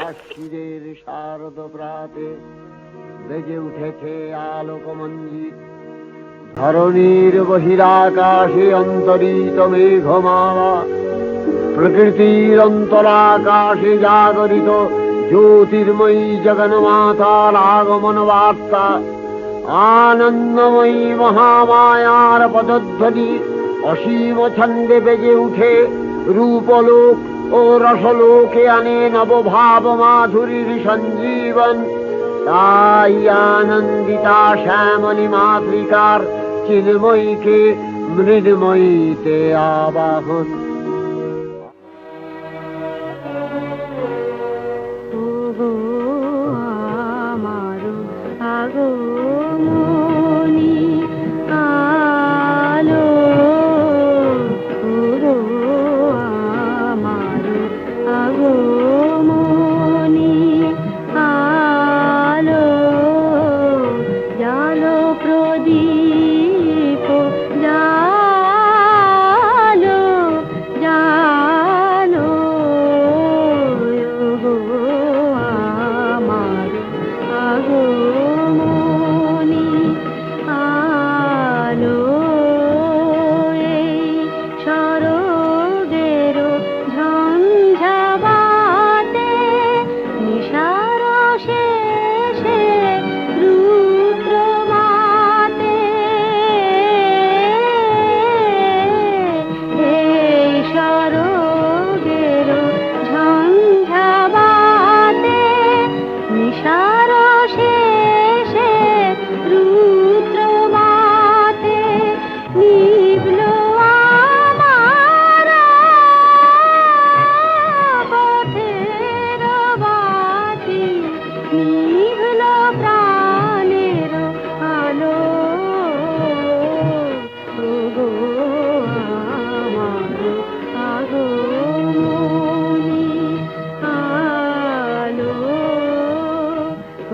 আশ্বিনের শারদ প্রাতে বেজে উঠেছে আলোকমঞ্জিত। ধরণীর বহিরাকাশে অন্তরিত মেঘমালা, প্রকৃতির অন্তরাকাশে জাগরিত জ্যোতির্ময়ী জগন্মাতার আগমন বার্তা। আনন্দময়ী মহামায়ার পদধ্বনি অসীম ছন্দে বেজে উঠে রূপলোক ও রসলোকে আনে নবভাব মাধুরীর সঞ্জীবন। তাই আনন্দিতা শ্যামলী মাতৃকার চিন্ময়ীকে মৃন্ময়ীতে আবাহন।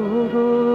Oh